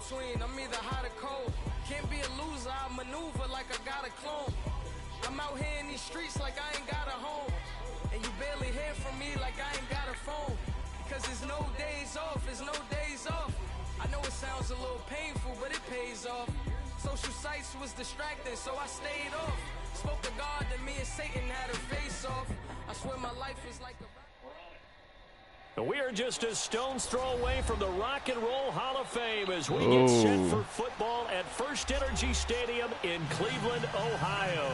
between. I'm either hot or cold. Can't be a loser, I maneuver like I got a clone. I'm out here in these streets like I ain't got a home. And you barely hear from me like I ain't got a phone. Cause there's no days off, there's no days off. I know it sounds a little painful, but it pays off. Social sites was distracting, so I stayed off. Spoke to God that me and Satan had a face off. I swear my life is like a... We are just a stone's throw away from the Rock and Roll Hall of Fame as we get set for football at First Energy Stadium in Cleveland, Ohio.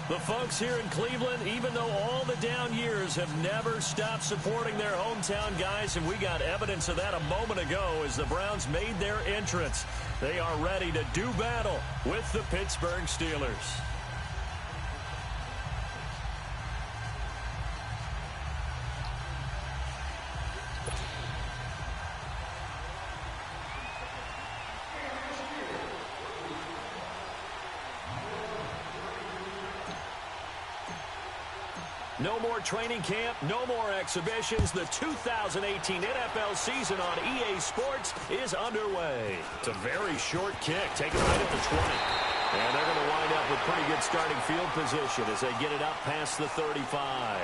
The folks here in Cleveland, even though all the down years, have never stopped supporting their hometown guys, and we got evidence of that a moment ago as the Browns made their entrance. They are ready to do battle with the Pittsburgh Steelers. No more training camp, no more exhibitions. The 2018 NFL season on EA Sports is underway. It's a very short kick, taken right at the 20. And they're going to wind up with pretty good starting field position as they get it up past the 35.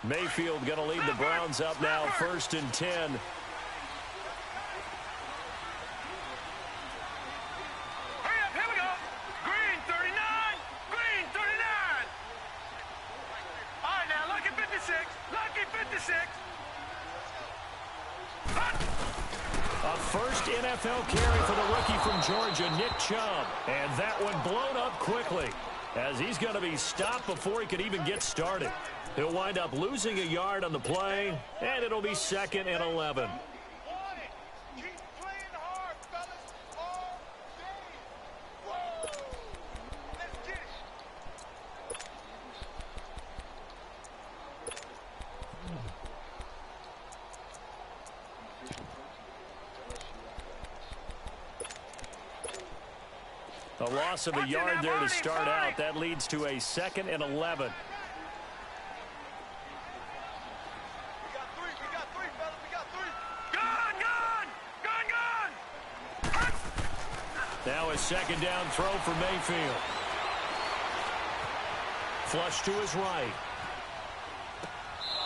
Mayfield going to lead the Browns up now, 1st and 10. Here we go. Green 39. Green 39. All right, now, lucky 56. Lucky 56. A first NFL carry for the rookie from Georgia, Nick Chubb. And that one blown up quickly as he's going to be stopped before he could even get started. He'll wind up losing a yard on the play, and it'll be 2nd and 11. A loss of a yard there to start out. That leads to a 2nd and 11. Now a 2nd down throw for Mayfield. Flush to his right.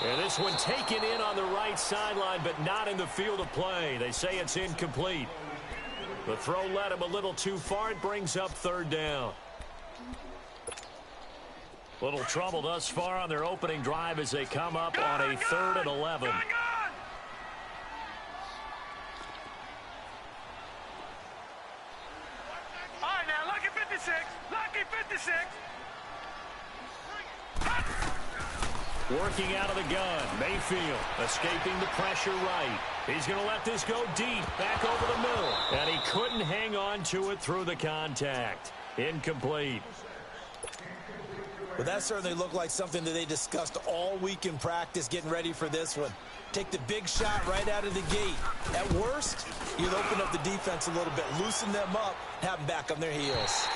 And this one taken in on the right sideline, but not in the field of play. They say it's incomplete. The throw led him a little too far. It brings up 3rd down. Little trouble thus far on their opening drive as they come up on a 3rd and 11. Working out of the gun, Mayfield escaping the pressure right. He's going to let this go deep, back over the middle. And he couldn't hang on to it through the contact. Incomplete. Well, that certainly looked like something that they discussed all week in practice getting ready for this one. Take the big shot right out of the gate. At worst, you'll open up the defense a little bit, loosen them up, have them back on their heels.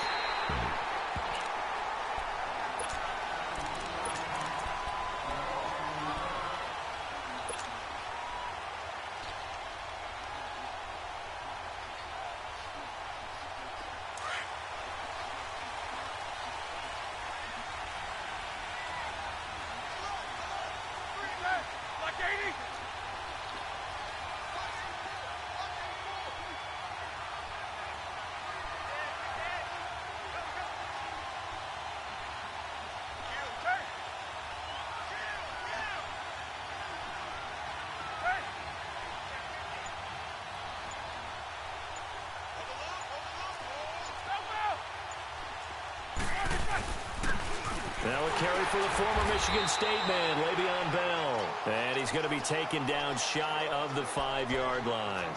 Now a carry for the former Michigan State man, Le'Veon Bell. And he's going to be taken down shy of the 5-yard line.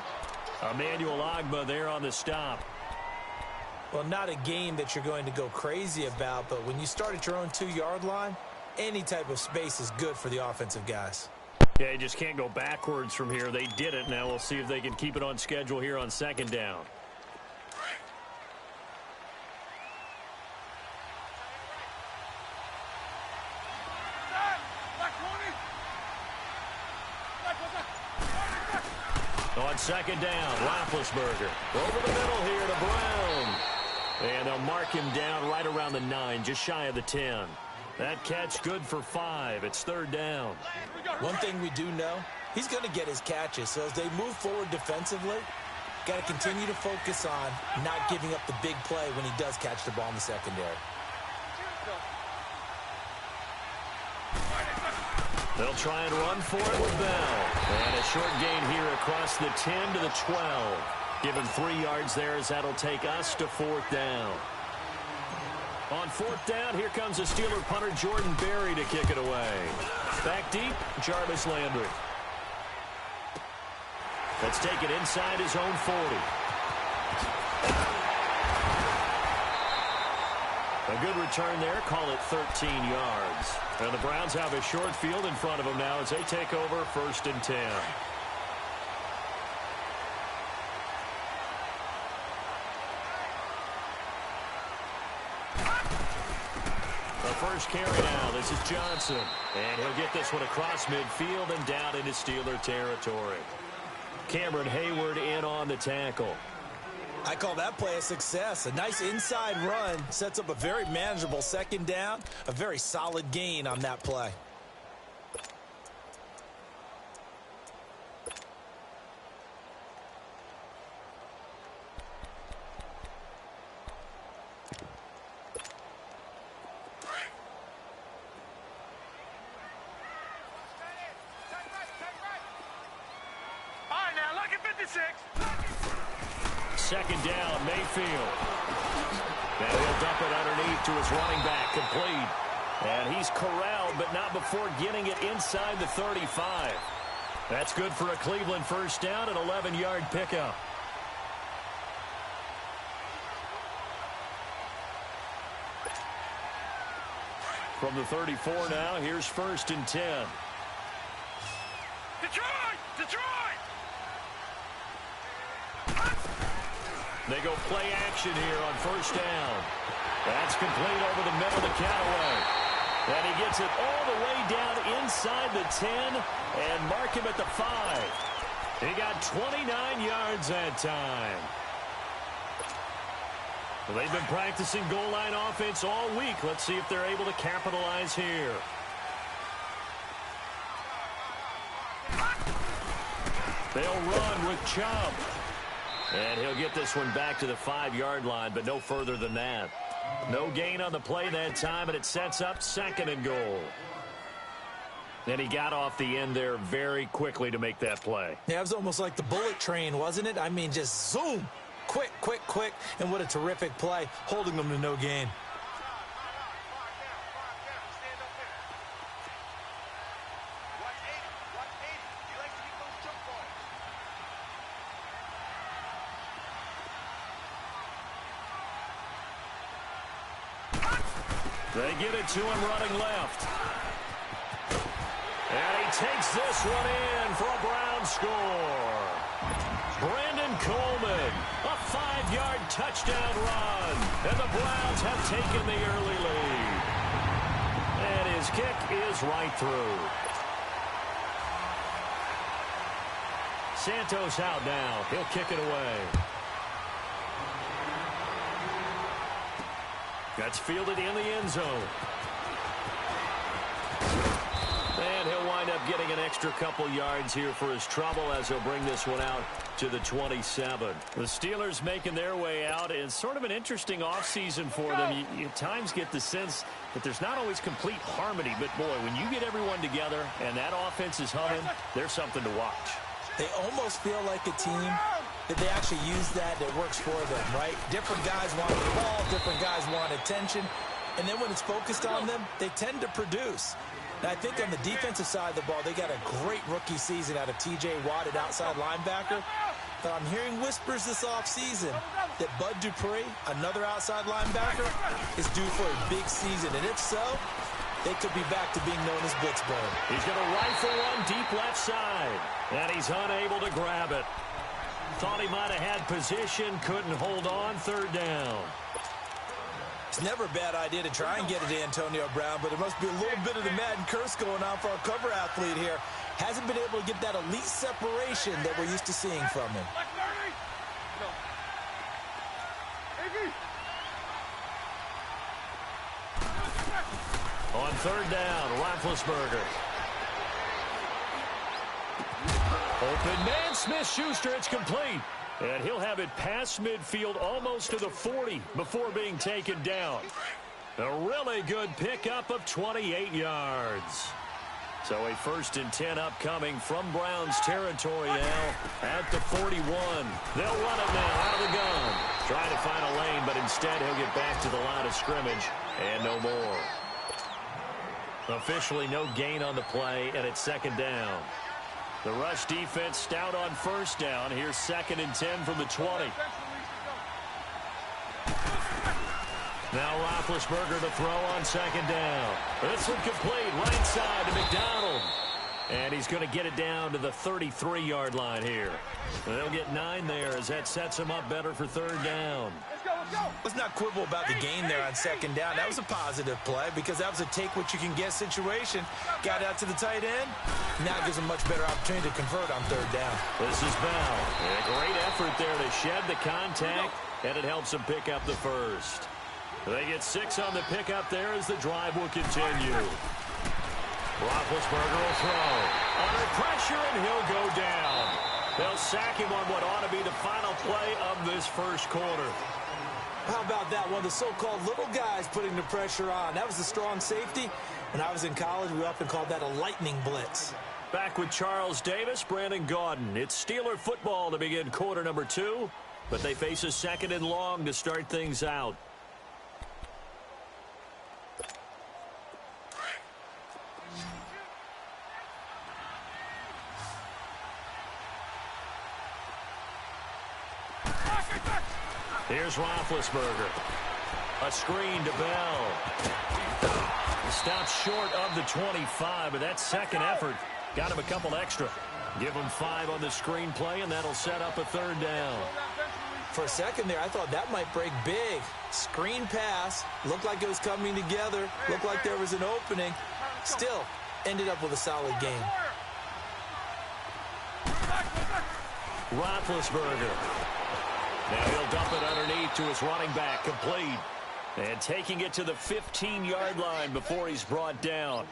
Emmanuel Ogbah there on the stop. Well, not a game that you're going to go crazy about, but when you start at your own 2-yard line, any type of space is good for the offensive guys. Yeah, you just can't go backwards from here. They did it. Now we'll see if they can keep it on schedule here on 2nd down. On 2nd down, Roethlisberger. Over the middle here to Brown. And they'll mark him down right around the 9, just shy of the 10. That catch good for 5. It's 3rd down. One thing we do know, he's going to get his catches. So as they move forward defensively, got to continue to focus on not giving up the big play when he does catch the ball in the secondary. They'll try and run for it with Bell. And a short gain here across the 10 to the 12. Give him 3 yards there as that'll take us to 4th down. On 4th down, here comes the Steeler punter Jordan Berry to kick it away. Back deep, Jarvis Landry. Let's take it inside his own 40. A good return there, call it 13 yards. And the Browns have a short field in front of them now as they take over 1st and 10. First carry now. This is Johnson. And he'll get this one across midfield and down into Steeler territory. Cameron Hayward in on the tackle. I call that play a success. A nice inside run sets up a very manageable 2nd down. A very solid gain on that play. Second down, Mayfield. And he'll dump it underneath to his running back, complete. And he's corralled, but not before getting it inside the 35. That's good for a Cleveland 1st down, an 11-yard pickup. From the 34 now, here's 1st and 10. Detroit! Detroit! They go play action here on 1st down. That's complete over the middle to Callaway. And he gets it all the way down inside the 10 and mark him at the 5. He got 29 yards that time. Well, they've been practicing goal line offense all week. Let's see if they're able to capitalize here. They'll run with Chubb. And he'll get this one back to the 5-yard line, but no further than that. No gain on the play that time, and it sets up 2nd and goal. And he got off the end there very quickly to make that play. Yeah, it was almost like the bullet train, wasn't it? I mean, just zoom. Quick, quick, quick. And what a terrific play, holding them to no gain. They get it to him running left. And he takes this one in for a Brown score. Brandon Coleman, a 5-yard touchdown run. And the Browns have taken the early lead. And his kick is right through. Santos out now. He'll kick it away. That's fielded in the end zone. And he'll wind up getting an extra couple yards here for his trouble as he'll bring this one out to the 27. The Steelers making their way out. It's sort of an interesting offseason for them. You at times get the sense that there's not always complete harmony. But, boy, when you get everyone together and that offense is humming, there's something to watch. They almost feel like a team that they actually use that works for them, right? Different guys want the ball, different guys want attention. And then when it's focused on them, they tend to produce. And I think on the defensive side of the ball, they got a great rookie season out of T.J. Watt at outside linebacker. But I'm hearing whispers this offseason that Bud Dupree, another outside linebacker, is due for a big season. And if so, they could be back to being known as Blitzburg. He's going to rifle one deep left side, and he's unable to grab it. Thought he might have had position, couldn't hold on, third down. It's never a bad idea to try and get it to Antonio Brown, but it must be a little bit of the Madden curse going on for our cover athlete here. Hasn't been able to get that elite separation that we're used to seeing from him. On third down, Roethlisberger. Open man, Smith-Schuster, it's complete. And he'll have it past midfield almost to the 40 before being taken down. A really good pickup of 28 yards. So a 1st and 10 upcoming from Browns territory now at the 41. They'll run it now out of the gun. Trying to find a lane, but instead he'll get back to the line of scrimmage and no more. Officially no gain on the play, and it's second down. The rush defense stout on first down. Here's 2nd and 10 from the 20. Now Roethlisberger to throw on 2nd down. This one complete, right side to McDonald. And he's going to get it down to the 33-yard line here. They'll get 9 there as that sets him up better for third down. Let's not quibble about the gain there on 2nd down. That was a positive play because that was a take-what-you-can-get situation. Got out to the tight end. Now gives him much better opportunity to convert on third down. This is Bell. And a great effort there to shed the contact, and it helps him pick up the first. They get 6 on the pickup there as the drive will continue. Roethlisberger will throw. Under pressure, and he'll go down. They'll sack him on what ought to be the final play of this first quarter. How about that? One of the so-called little guys putting the pressure on. That was the strong safety. When I was in college, we often called that a lightning blitz. Back with Charles Davis, Brandon Gaudin. It's Steeler football to begin quarter number 2, but they face a 2nd and long to start things out. Here's Roethlisberger. A screen to Bell. Stops short of the 25, but that second effort got him a couple extra. Give him 5 on the screen play, and that'll set up a third down. For a second there, I thought that might break big. Screen pass. Looked like it was coming together. Looked like there was an opening. Still, ended up with a solid game. Roethlisberger. Now he'll dump it underneath to his running back, complete. And taking it to the 15-yard line before he's brought down.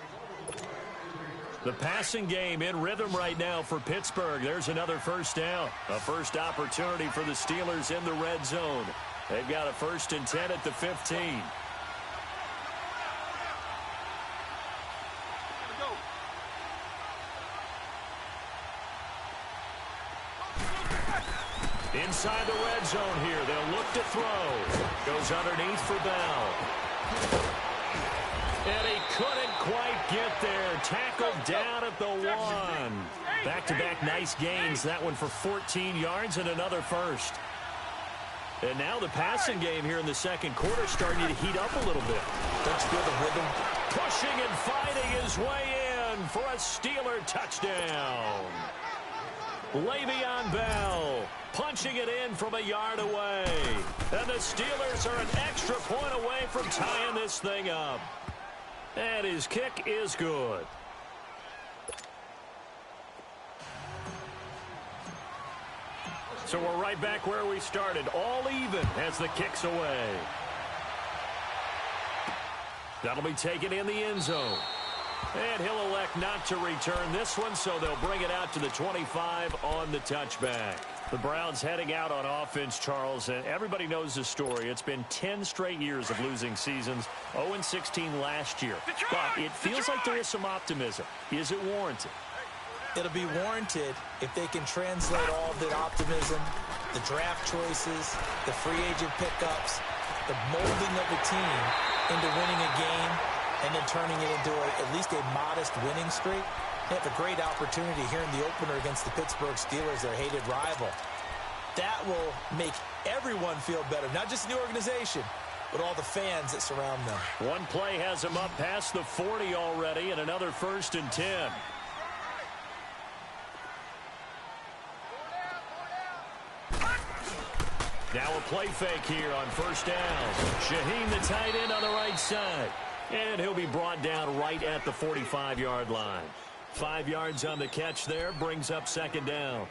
The passing game in rhythm right now for Pittsburgh. There's another first down. A first opportunity for the Steelers in the red zone. They've got a 1st and 10 at the 15. Inside the red zone here. They'll look to throw. Goes underneath for Bell. And he couldn't quite get there. Tackled down at the 1. Back-to-back nice gains. That one for 14 yards and another first. And now the passing game here in the second quarter starting to heat up a little bit. Don't you feel the rhythm? Pushing and fighting his way in for a Steeler touchdown. Le'Veon Bell punching it in from a yard away. And the Steelers are an extra point away from tying this thing up. And his kick is good. So we're right back where we started. All even as the kick's away. That'll be taken in the end zone. And he'll elect not to return this one, so they'll bring it out to the 25 on the touchback. The Browns heading out on offense, Charles, and everybody knows the story. It's been 10 straight years of losing seasons, 0-16 last year. But it feels like there is some optimism. Is it warranted? It'll be warranted if they can translate all of that optimism, the draft choices, the free agent pickups, the molding of the team into winning a game and then turning it into at least a modest winning streak. They have a great opportunity here in the opener against the Pittsburgh Steelers, their hated rival. That will make everyone feel better, not just the organization, but all the fans that surround them. One play has him up past the 40 already, and another 1st and 10. Now a play fake here on 1st down. Shaheen, the tight end, on the right side. And he'll be brought down right at the 45-yard line. 5 yards on the catch there, brings up 2nd down.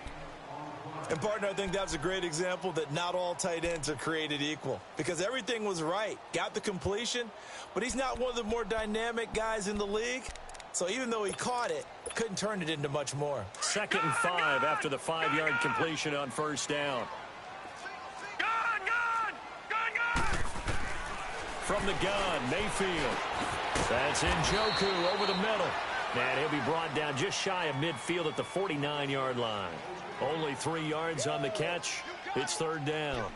And, partner, I think that's a great example that not all tight ends are created equal, because everything was right. Got the completion, but he's not one of the more dynamic guys in the league. So even though he caught it, couldn't turn it into much more. 2nd and 5 after the 5-yard completion on 1st down. From the gun, Mayfield. That's Njoku over the middle. And he'll be brought down just shy of midfield at the 49-yard line. Only 3 yards on the catch. It's 3rd down.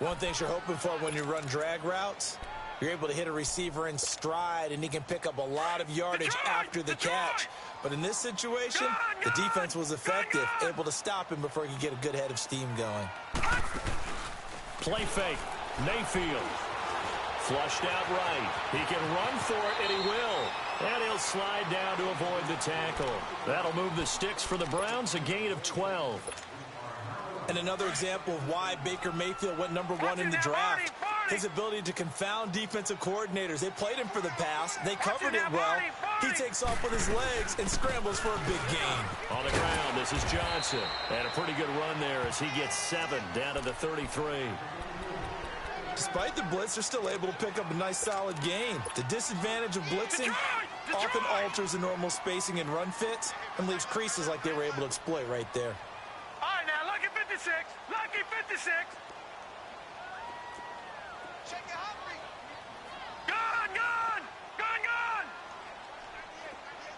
One thing you're hoping for when you run drag routes, you're able to hit a receiver in stride, and he can pick up a lot of yardage after the catch. But in this situation, the defense was effective, able to stop him before he could get a good head of steam going. Play fake. Mayfield. Flushed out right. He can run for it, and he will. And he'll slide down to avoid the tackle. That'll move the sticks for the Browns, a gain of 12. And another example of why Baker Mayfield went #1 in the draft. His ability to confound defensive coordinators. They played him for the pass. They covered it well. He takes off with his legs and scrambles for a big gain. On the ground, this is Johnson. And a pretty good run there as he gets 7 down to the 33. Despite the blitz, they're still able to pick up a nice solid gain. The disadvantage of blitzing often alters the normal spacing and run fits and leaves creases like they were able to exploit right there. All right, now, lucky 56. Lucky 56. Gun, gun. Gun, gun.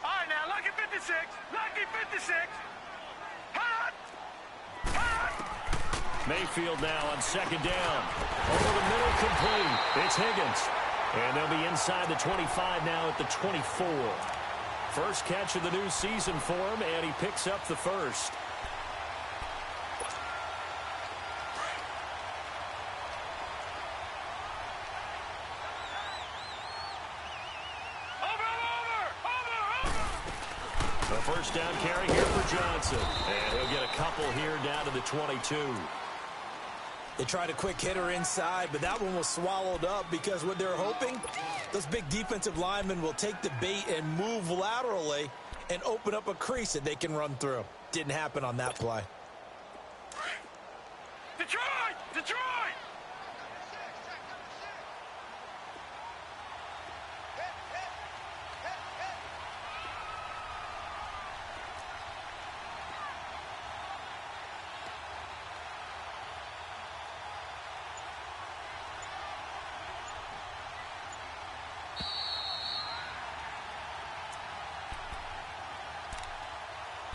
All right, now, lucky 56. Lucky 56. Hot. Hot. Mayfield now on 2nd down. Over the middle, complete. It's Higgins. And they'll be inside the 25 now at the 24. First catch of the new season for him, and he picks up the 1st. A 1st down carry here for Johnson. And he'll get a couple here down to the 22. They tried a quick hitter inside, but that one was swallowed up because what they're hoping, those big defensive linemen will take the bait and move laterally and open up a crease that they can run through. Didn't happen on that play. Detroit! Detroit!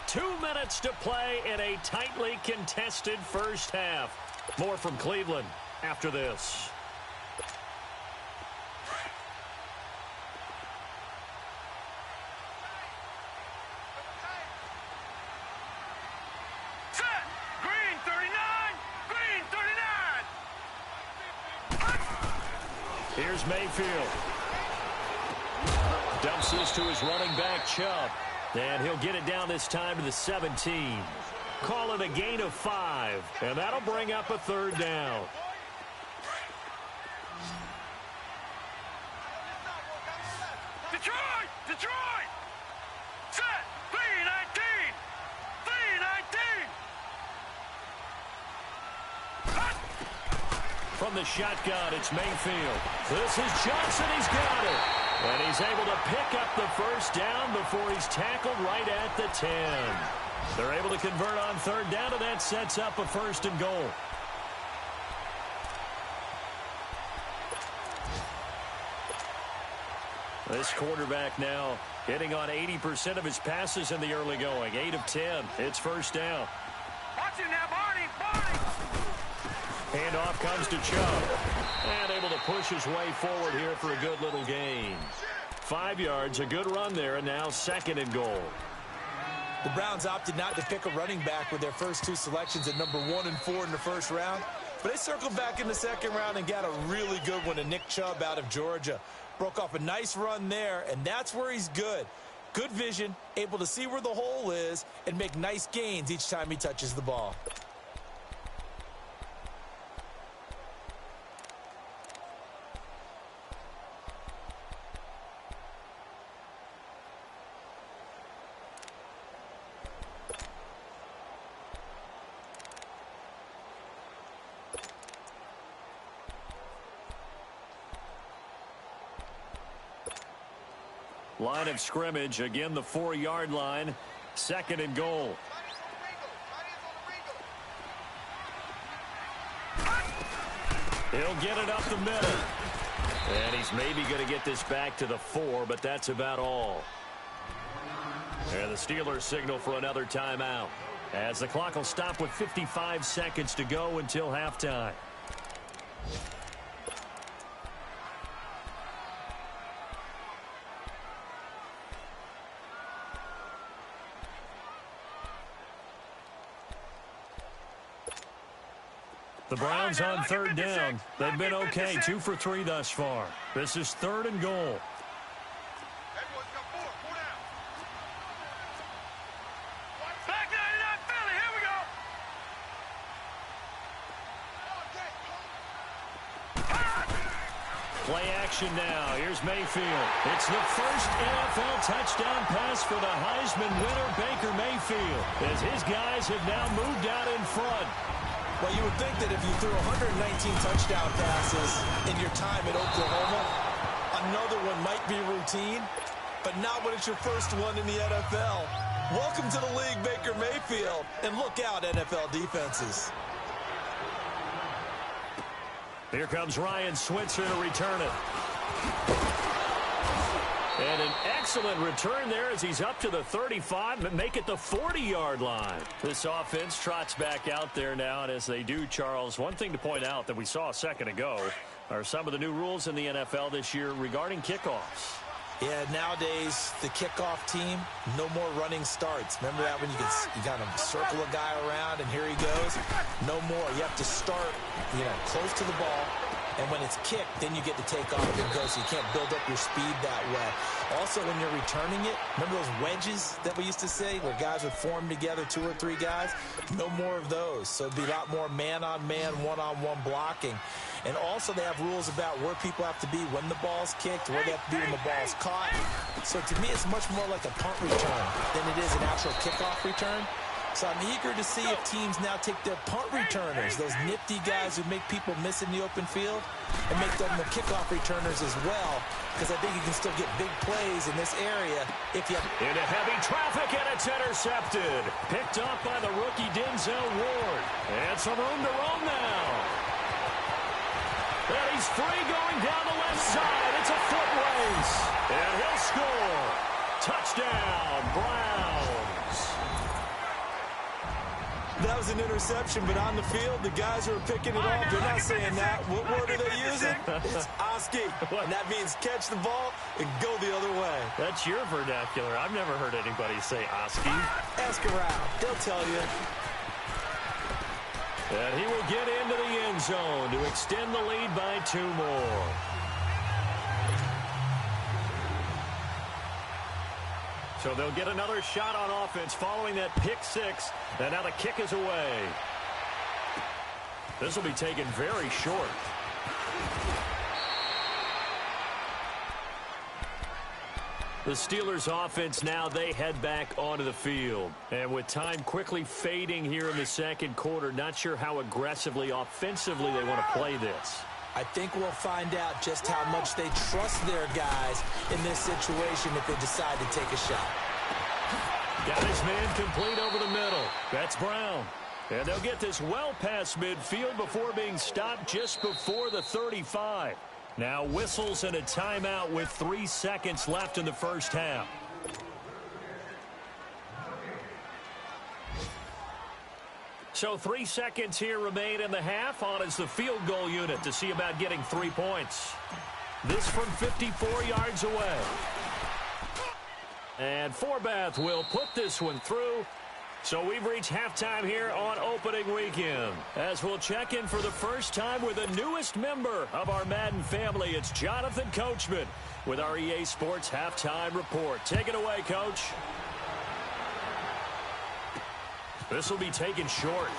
Two minutes to play in a tightly contested first half. More from Cleveland after this. Set! Green 39! Green 39! Here's Mayfield. Dumps this to his running back, Chubb. And he'll get it down this time to the 17. Call it a gain of 5. And that'll bring up a 3rd down. Detroit! Detroit! Set! 319! 319! From the shotgun, it's Mayfield. This is Johnson. He's got it. And he's able to pick up the 1st down before he's tackled right at the 10. They're able to convert on 3rd down, and that sets up a 1st and goal. This quarterback now hitting on 80% of his passes in the early going. 8 of 10. It's 1st down. Watch him now, Barney! Barney! Handoff comes to Chubb. And able to push his way forward here for a good little gain. 5 yards, a good run there, and now 2nd and goal. The Browns opted not to pick a running back with their first two selections at number 1 and 4 in the first round. But they circled back in the second round and got a really good one to Nick Chubb out of Georgia. Broke off a nice run there, and that's where he's good. Good vision, able to see where the hole is, and make nice gains each time he touches the ball. Line of scrimmage, again the 4-yard line, 2nd and goal. He'll get it up the middle. And he's maybe going to get this back to the 4, but that's about all. And the Steelers signal for another timeout, as the clock will stop with 55 seconds to go until halftime. The Browns on 3rd down. They've been okay, 2 for 3 thus far. This is 3rd and goal. Back 99 Philly, here we go. Play action now. Here's Mayfield. It's the first NFL touchdown pass for the Heisman winner, Baker Mayfield, as his guys have now moved out in front. Well, you would think that if you threw 119 touchdown passes in your time at Oklahoma, another one might be routine, but not when it's your first one in the NFL. Welcome to the league, Baker Mayfield, and look out, NFL defenses. Here comes Ryan Switzer to return it. And an excellent return there as he's up to the 35, but make it the 40-yard line. This offense trots back out there now, and as they do, Charles, one thing to point out that we saw a second ago are some of the new rules in the NFL this year regarding kickoffs. Yeah, nowadays, the kickoff team, no more running starts. Remember that when you got to circle a guy around, and here he goes? No more. You have to start, close to the ball. And when it's kicked, then you get to take off and go, so you can't build up your speed that way. Also, when you're returning it, remember those wedges that we used to say where guys would form together, 2 or 3 guys? No more of those. So it'd be a lot more man-on-man, one-on-one blocking. And also they have rules about where people have to be when the ball's kicked, where they have to be when the ball's caught. So to me, it's much more like a punt return than it is an actual kickoff return. So I'm eager to see if teams now take their punt returners, those nifty guys who make people miss in the open field, and make them the kickoff returners as well, because I think you can still get big plays in this area if you have... Into heavy traffic, and it's intercepted. Picked up by the rookie Denzel Ward. And some room to roam now. And he's free going down the left side. It's a foot race. And he'll score. Touchdown, Browns. That was an interception, but on the field, the guys who are picking it off, they're not saying that. What word are they using? It's Oski. And that means catch the ball and go the other way. That's your vernacular. I've never heard anybody say Oski. Ask around. They'll tell you. And he will get into the end zone to extend the lead by 2 more. So they'll get another shot on offense following that pick 6. And now the kick is away. This will be taken very short. The Steelers offense now, they head back onto the field. And with time quickly fading here in the second quarter, not sure how aggressively, offensively they want to play this. I think we'll find out just how much they trust their guys in this situation if they decide to take a shot. Got his man complete over the middle. That's Brown. And they'll get this well past midfield before being stopped just before the 35. Now whistles and a timeout with 3 seconds left in the first half. So 3 seconds here remain in the half. On is the field goal unit to see about getting 3 points. This from 54 yards away. And Forbath will put this one through. So we've reached halftime here on opening weekend. As we'll check in for the first time with the newest member of our Madden family, it's Jonathan Coachman with our EA Sports Halftime Report. Take it away, Coach. This will be taken short.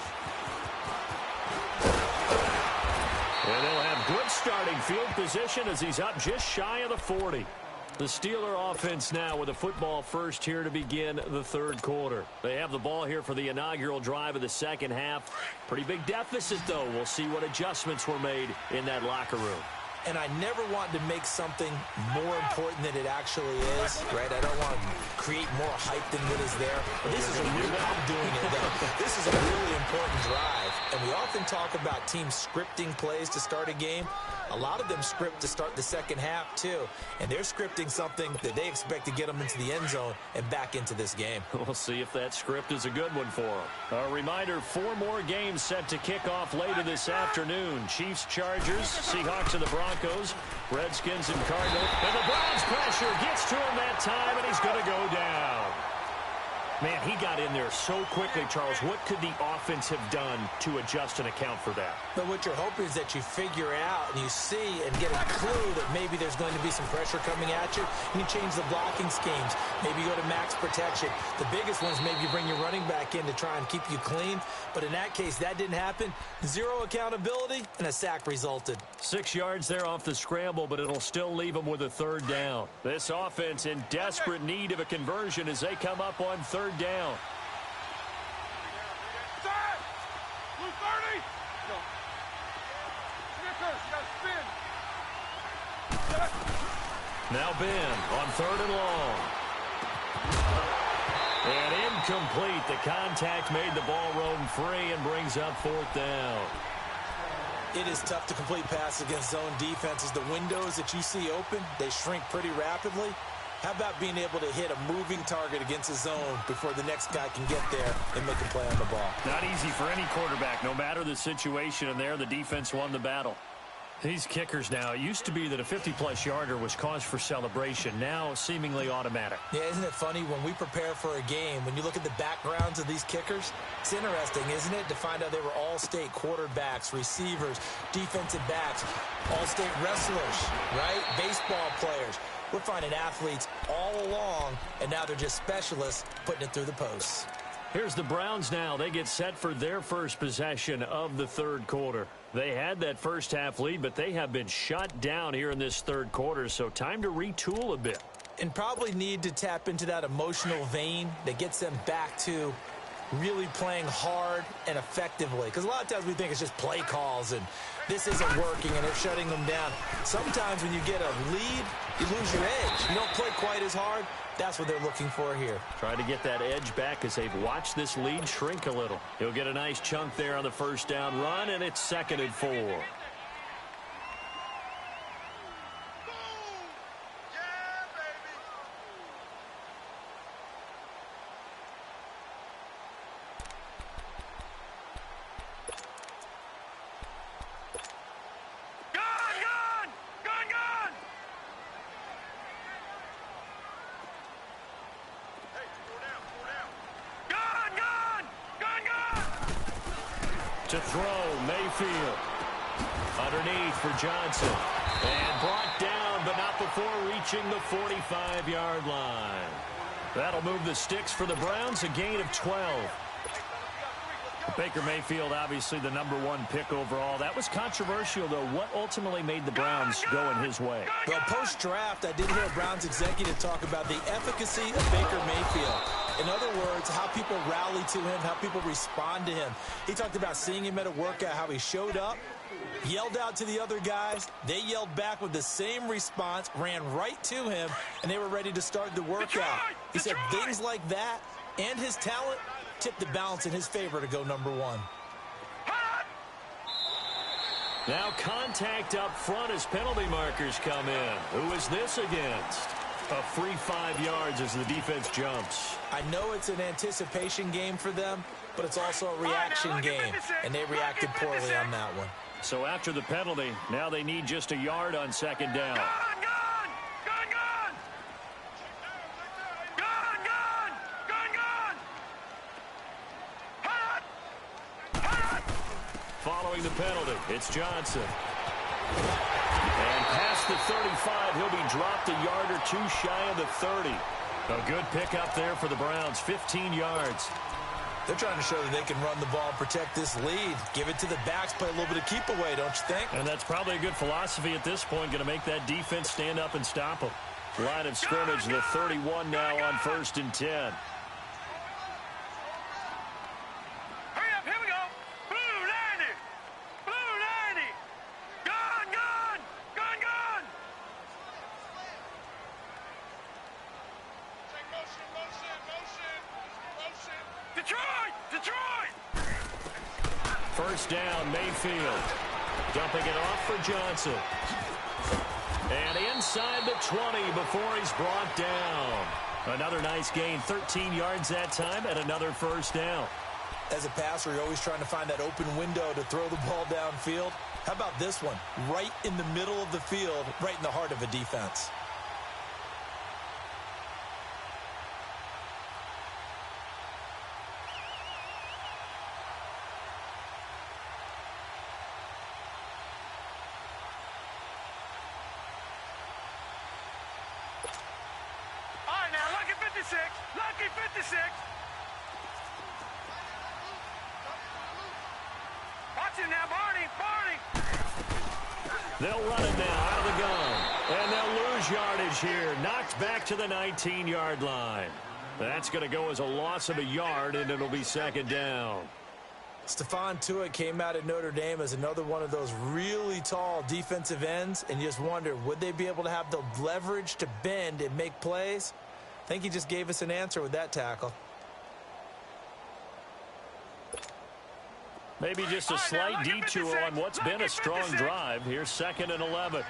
And they'll have good starting field position as he's up just shy of the 40. The Steeler offense now with a football first here to begin the third quarter. They have the ball here for the inaugural drive of the second half. Pretty big deficit, though. We'll see what adjustments were made in that locker room. And I never want to make something more important than it actually is, right? I don't want to create more hype than what is there. But this is a really, I'm doing it though. This is a really important drive. And we often talk about teams scripting plays to start a game. A lot of them script to start the second half, too. And they're scripting something that they expect to get them into the end zone and back into this game. We'll see if that script is a good one for them. A reminder, 4 more games set to kick off later this afternoon. Chiefs, Chargers, Seahawks, and the Broncos, Redskins, and Cardinals. And the Browns pressure gets to him that time, and he's going to go down. Man, he got in there so quickly, Charles. What could the offense have done to adjust and account for that? But what you're hoping is that you figure out and you see and get a clue that maybe there's going to be some pressure coming at you. And you change the blocking schemes. Maybe you go to max protection. The biggest one is maybe you bring your running back in to try and keep you clean. But in that case, that didn't happen. 0 accountability, and a sack resulted. 6 yards there off the scramble, but it'll still leave them with a third down. This offense in desperate need of a conversion as they come up on third down. Now Ben on third and long. And incomplete. The contact made the ball roam free and brings up fourth down. It is tough to complete passes against zone defenses. The windows that you see open, they shrink pretty rapidly. How about being able to hit a moving target against a zone before the next guy can get there and make a play on the ball? Not easy for any quarterback, no matter the situation, and there the defense won the battle. These kickers now, it used to be that a 50-plus yarder was cause for celebration, now seemingly automatic. Yeah, isn't it funny when we prepare for a game, when you look at the backgrounds of these kickers, it's interesting, isn't it, to find out they were all-state quarterbacks, receivers, defensive backs, all-state wrestlers, right? Baseball players. We're finding athletes all along, and now they're just specialists putting it through the posts. Here's the Browns now. They get set for their first possession of the third quarter. They had that first half lead, but they have been shut down here in this third quarter, so time to retool a bit. And probably need to tap into that emotional vein that gets them back to really playing hard and effectively. Because a lot of times we think it's just play calls and this isn't working and they're shutting them down. Sometimes when you get a lead, you lose your edge. You don't play quite as hard. That's what they're looking for here. Trying to get that edge back as they've watched this lead shrink a little. He'll get a nice chunk there on the first down run, and it's 2nd and 4. To throw, Mayfield. Underneath for Johnson. And brought down, but not before reaching the 45-yard line. That'll move the sticks for the Browns, a gain of 12. Baker Mayfield, obviously the #1 pick overall. That was controversial, though. What ultimately made the Browns go in his way? Well, post-draft, I did hear a Browns executive talk about the efficacy of Baker Mayfield. In other words, how people rally to him, how people respond to him. He talked about seeing him at a workout, how he showed up, yelled out to the other guys. They yelled back with the same response, ran right to him, and they were ready to start the workout. He said things like that and his talent tipped the balance in his favor to go #1. Now contact up front as penalty markers come in. Who is this against? A free 5 yards as the defense jumps. I know it's an anticipation game for them, but it's also a reaction game, and they reacted poorly on that one. So after the penalty, now they need just a yard on 2nd down. incurring the penalty. It's Johnson. And past the 35, he'll be dropped a yard or two shy of the 30. A good pickup there for the Browns, 15 yards. They're trying to show that they can run the ball and protect this lead. Give it to the backs, play a little bit of keep away, don't you think? And that's probably a good philosophy at this point, going to make that defense stand up and stop them. Line of scrimmage, the 31 now on 1st and 10. Hurry up, here we go. Blue 90. Blue 90. Gone, gone. Gone, gone. Motion. Detroit. First down, Mayfield. Dumping it off for Johnson. And inside the 20 before he's brought down. Another nice gain, 13 yards that time, and another first down. As a passer, you're always trying to find that open window to throw the ball downfield. How about this one? Right in the middle of the field, right in the heart of a defense. Lucky 56. Watch it now, Barney. They'll run it now out of the gun. And they'll lose yardage here. Knocked back to the 19-yard line. That's going to go as a loss of a yard, and it'll be second down. Stephon Tuitt came out at Notre Dame as another one of those really tall defensive ends, and you just wonder, would they be able to have the leverage to bend and make plays? I think he just gave us an answer with that tackle. Maybe just a slight detour on what's been a strong drive. Here's 2nd and 11.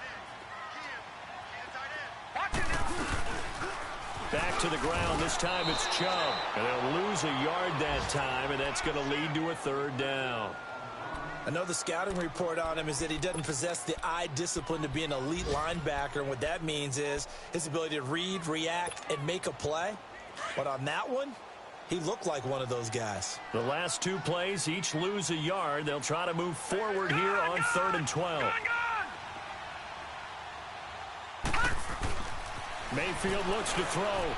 Back to the ground. This time it's Chubb. And they'll lose a yard that time, and that's going to lead to a 3rd down. I know the scouting report on him is that he doesn't possess the eye discipline to be an elite linebacker, and what that means is his ability to read, react, and make a play. But on that one, he looked like one of those guys. The last 2 plays each lose a yard. They'll try to move forward here on 3rd and 12. Mayfield looks to throw.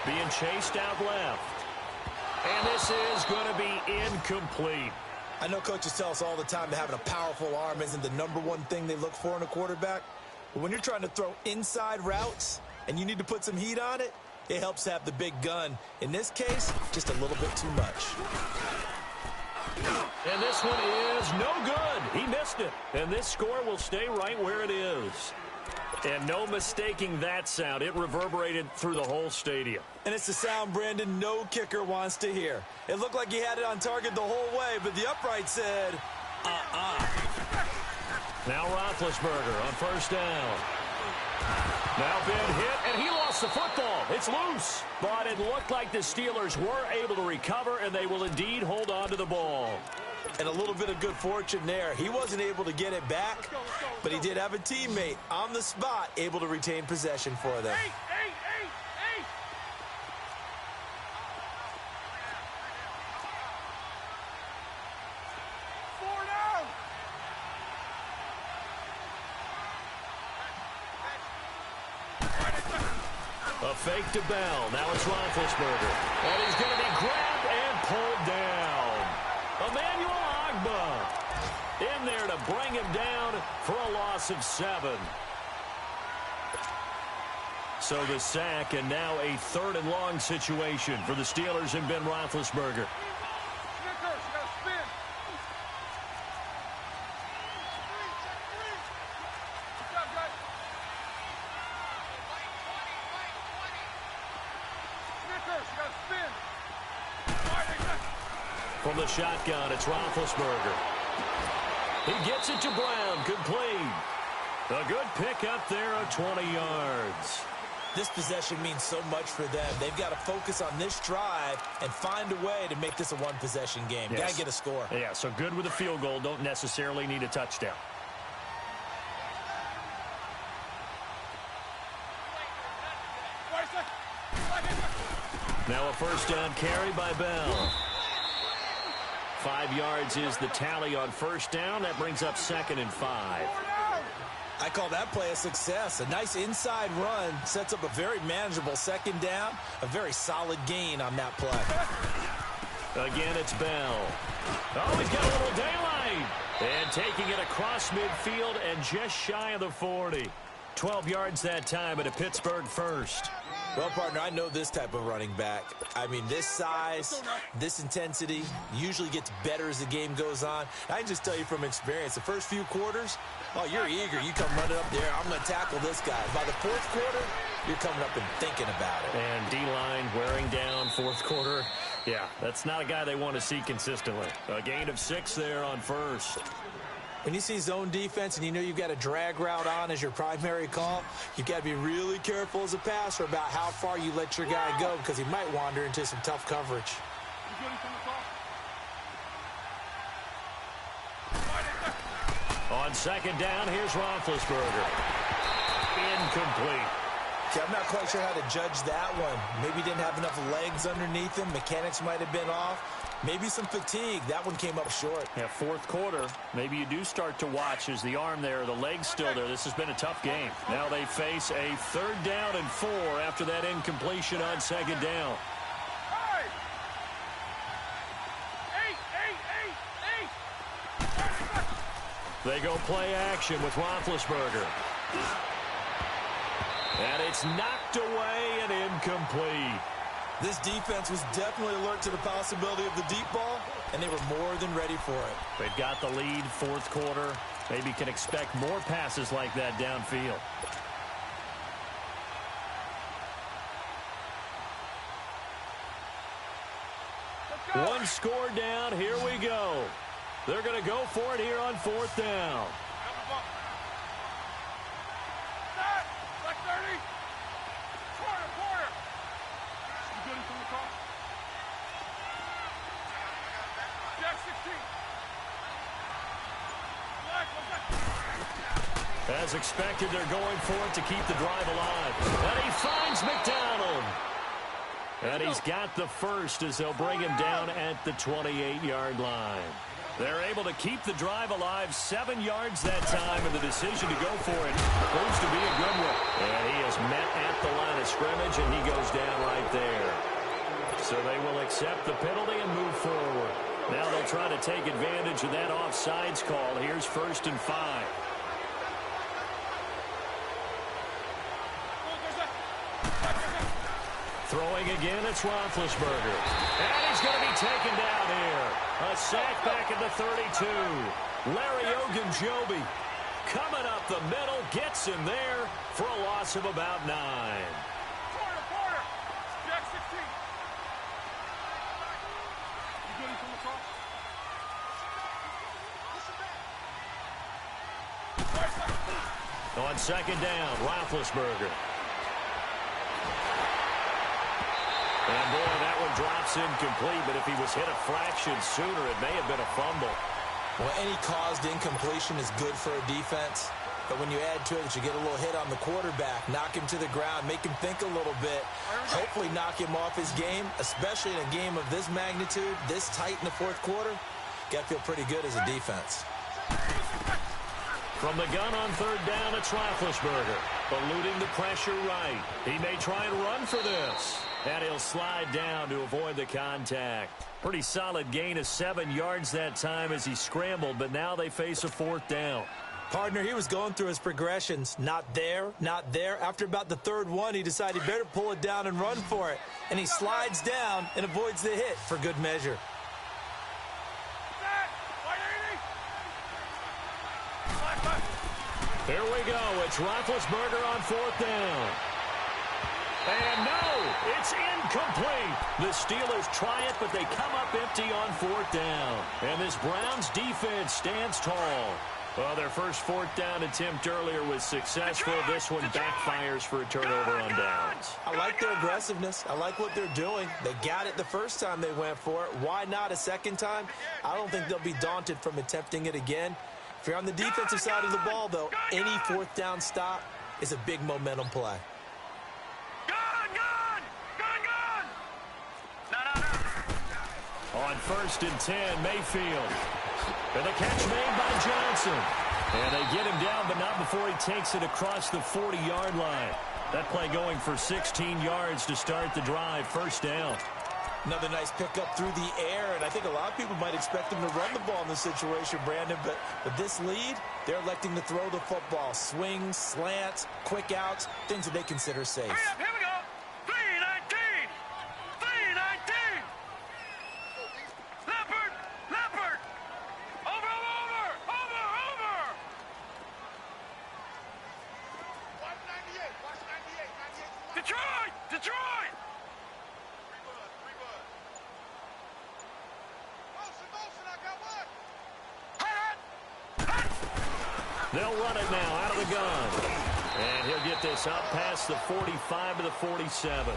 Being chased out left. And this is going to be incomplete. I know coaches tell us all the time that having a powerful arm isn't the #1 thing they look for in a quarterback. But when you're trying to throw inside routes and you need to put some heat on it, it helps have the big gun. In this case, just a little bit too much. And this one is no good. He missed it. And this score will stay right where it is. And no mistaking that sound. It reverberated through the whole stadium. And it's the sound, Brandon, no kicker wants to hear. It looked like he had it on target the whole way, but the upright said, Now Roethlisberger on 1st down. Now been hit, and he lost the football. It's loose. But it looked like the Steelers were able to recover, and they will indeed hold on to the ball. And a little bit of good fortune there. He wasn't able to get it back, but he did have a teammate on the spot able to retain possession for them. Hey. 4 down. A fake to Bell. Now it's Roethlisberger. And he's going to be grabbed and pulled down. Emmanuel Ogbah in there to bring him down for a loss of 7. So the sack, and now a 3rd and long situation for the Steelers and Ben Roethlisberger. From the shotgun, it's Roethlisberger. He gets it to Brown, complete. A good pick up there of 20 yards. This possession means so much for them. They've got to focus on this drive and find a way to make this a one-possession game. Yes. Got to get a score. Yeah, so good with a field goal. Don't necessarily need a touchdown. Now a 1st down carry by Bell. 5 yards is the tally on first down. That brings up 2nd and 5. I call that play a success. A nice inside run sets up a very manageable 2nd down. A very solid gain on that play. Again, it's Bell. Oh, he's got a little daylight. And taking it across midfield and just shy of the 40. 12 yards that time at a Pittsburgh first. Well, partner, I know this type of running back. I mean, this size, this intensity usually gets better as the game goes on. I can just tell you from experience, the first few quarters, oh, you're eager. You come running up there, I'm going to tackle this guy. By the 4th quarter, you're coming up and thinking about it. And D-line wearing down 4th quarter. Yeah, that's not a guy they want to see consistently. A gain of 6 there on first. When you see zone defense and you know you've got a drag route on as your primary call, you've got to be really careful as a passer about how far you let your guy go because he might wander into some tough coverage. On 2nd down, here's Roethlisberger. Incomplete. Okay, I'm not quite sure how to judge that one. Maybe he didn't have enough legs underneath him. Mechanics might have been off. Maybe some fatigue. That one came up short. Yeah, 4th quarter. Maybe you do start to watch as the arm there, the leg's still there. This has been a tough game. Now they face a 3rd down and 4 after that incompletion on 2nd down. They go play action with Roethlisberger. And it's knocked away and incomplete. This defense was definitely alert to the possibility of the deep ball, and they were more than ready for it. They've got the lead, 4th quarter. Maybe can expect more passes like that downfield. One score down. Here we go. They're going to go for it here on 4th down. As expected, they're going for it to keep the drive alive. And he finds McDonald. And he's got the first as they'll bring him down at the 28-yard line. They're able to keep the drive alive, 7 yards that time, and the decision to go for it proves to be a good one. And he is met at the line of scrimmage, and he goes down right there. So they will accept the penalty and move forward. Now they'll try to take advantage of that offsides call. Here's 1st and 5. Throwing again, it's Roethlisberger. And he's going to be taken down here. A sack back at the 32. Larry Ogunjobi coming up the middle, gets him there for a loss of about 9. On 2nd down, Roethlisberger. And boy, that one drops incomplete, but if he was hit a fraction sooner, it may have been a fumble. Well, any caused incompletion is good for a defense, but when you add to it that you get a little hit on the quarterback, knock him to the ground, make him think a little bit, hopefully knock him off his game, especially in a game of this magnitude, this tight in the 4th quarter, got to feel pretty good as a defense. From the gun on 3rd down, it's Roethlisberger, eluding the pressure right. He may try and run for this. And he'll slide down to avoid the contact. Pretty solid gain of 7 yards that time as he scrambled, but now they face a 4th down. Partner, he was going through his progressions. Not there, not there. After about the 3rd one, he decided he better pull it down and run for it. And he slides down and avoids the hit for good measure. Here we go. It's Roethlisberger on 4th down. And no, it's incomplete. The Steelers try it, but they come up empty on 4th down. And this Browns defense stands tall. Well, their first 4th down attempt earlier was successful. This one backfires for a turnover on downs. I like their aggressiveness. I like what they're doing. They got it the first time they went for it. Why not a second time? I don't think they'll be daunted from attempting it again. If you're on the defensive side of the ball, though, any 4th down stop is a big momentum play. On 1st and 10, Mayfield. And the catch made by Johnson. And they get him down, but not before he takes it across the 40-yard line. That play going for 16 yards to start the drive. First down. Another nice pickup through the air, and I think a lot of people might expect him to run the ball in this situation, Brandon, but with this lead, they're electing to throw the football. Swings, slants, quick outs, things that they consider safe. Hurry up, here we go. 319. 319. Leopard. Leopard. Over. Watch 98. Watch 98. 98. Detroit. Motion, I got one. They'll run it now out of the gun. And he'll get this up past the 45 to the 47.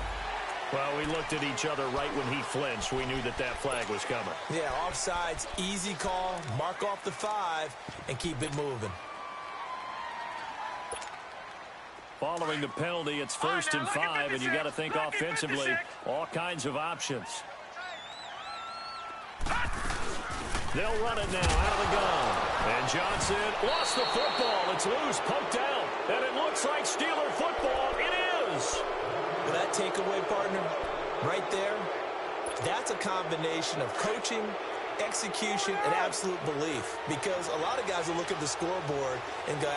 Well, we looked at each other right when he flinched. We knew that that flag was coming. Yeah, offsides, easy call, mark off the 5, and keep it moving. Following the penalty, it's 1st and 5, and you got to think offensively, all kinds of options. They'll run it now out of the gun. And Johnson lost the football. It's loose, poked out. And it looks like Steeler football. It is. Well, that takeaway, partner, right there, that's a combination of coaching, execution, and absolute belief. Because a lot of guys will look at the scoreboard and go,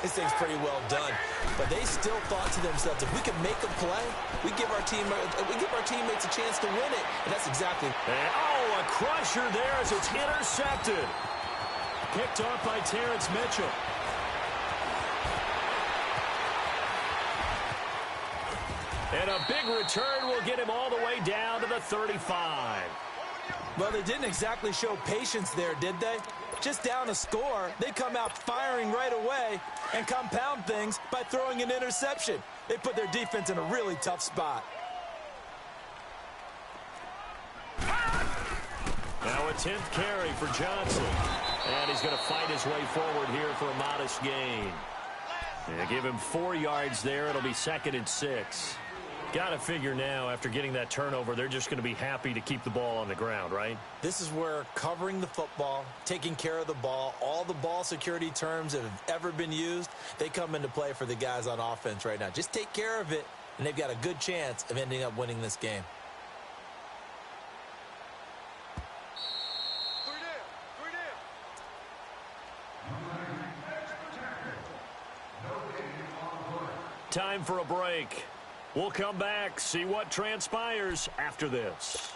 this thing's pretty well done. But they still thought to themselves, if we can make a play, we give our teammates a chance to win it. And that's exactly. And, a crusher there as it's intercepted. Picked off by Terrence Mitchell. And a big return will get him all the way down to the 35. Well, they didn't exactly show patience there, did they? Just down a score, they come out firing right away and compound things by throwing an interception. They put their defense in a really tough spot. Now a 10th carry for Johnson. And he's going to fight his way forward here for a modest gain. They give him 4 yards there. It'll be 2nd and 6. Got to figure now, after getting that turnover, they're just going to be happy to keep the ball on the ground, right? This is where covering the football, taking care of the ball, all the ball security terms that have ever been used, they come into play for the guys on offense right now. Just take care of it, and they've got a good chance of ending up winning this game. Time for a break. We'll come back, see what transpires after this.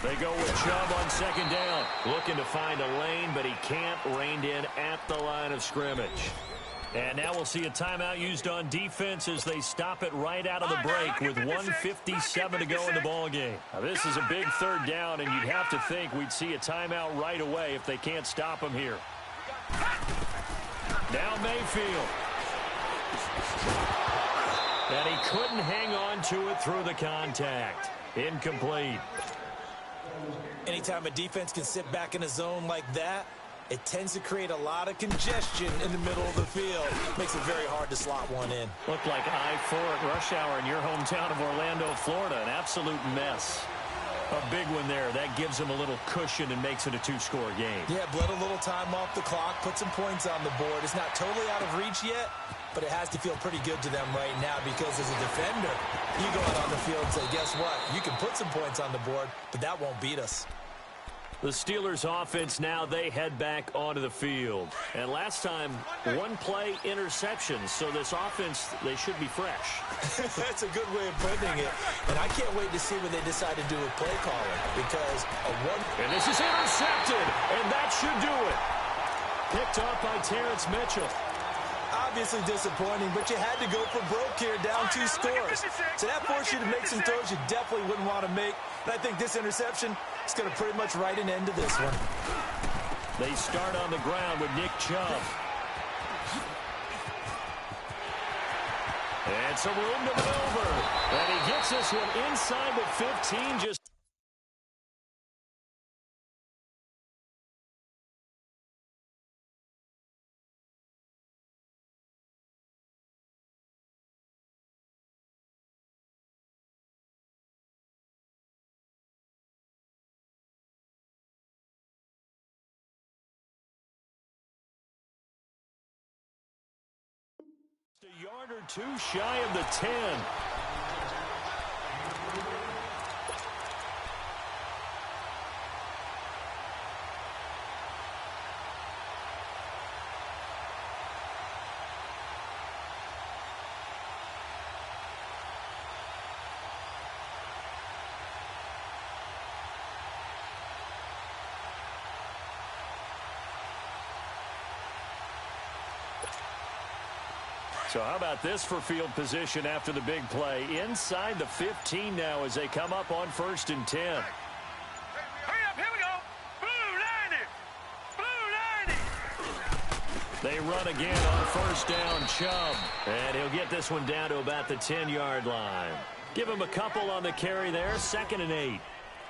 They go with Chubb on 2nd down. Looking to find a lane, but he can't. Reined in at the line of scrimmage. And now we'll see a timeout used on defense as they stop it right out of the break with 1:57 to go in the ballgame. Now, this is a big 3rd down, and you'd have to think we'd see a timeout right away if they can't stop him here. Now Mayfield. And he couldn't hang on to it through the contact. Incomplete. Anytime a defense can sit back in a zone like that, it tends to create a lot of congestion in the middle of the field. Makes it very hard to slot one in. Looked like I-4 at rush hour in your hometown of Orlando, Florida. An absolute mess. A big one there. That gives them a little cushion and makes it a 2-score game. Yeah, bled a little time off the clock, put some points on the board. It's not totally out of reach yet, but it has to feel pretty good to them right now because as a defender, you go out on the field and say, guess what? You can put some points on the board, but that won't beat us. The Steelers offense now, they head back onto the field. And last time, 1-play interceptions. So this offense, they should be fresh. That's a good way of putting it. And I can't wait to see what they decide to do with play calling. Because And this is intercepted. And that should do it. Picked off by Terrence Mitchell. Obviously disappointing, but you had to go for broke here, down 2 scores. So that forced you to make some throws you definitely wouldn't want to make. And I think this interception is going to pretty much write an end to this one. They start on the ground with Nick Chubb. And some room to maneuver. And he gets this one inside the 15, just yard or two shy of the 10. So how about this for field position after the big play? Inside the 15 now as they come up on 1st and 10. Hurry up, here we go. Blue 90. Blue 90. They run again on 1st down, Chubb. And he'll get this one down to about the 10-yard line. Give him a couple on the carry there, 2nd and 8.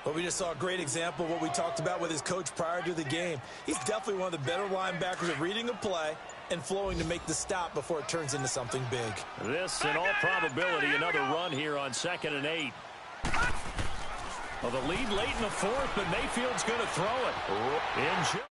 Well, we just saw a great example of what we talked about with his coach prior to the game. He's definitely one of the better linebackers at reading a play and flowing to make the stop before it turns into something big. This, in all probability, another run here on 2nd and 8. Well, the lead late in the 4th, but Mayfield's going to throw it.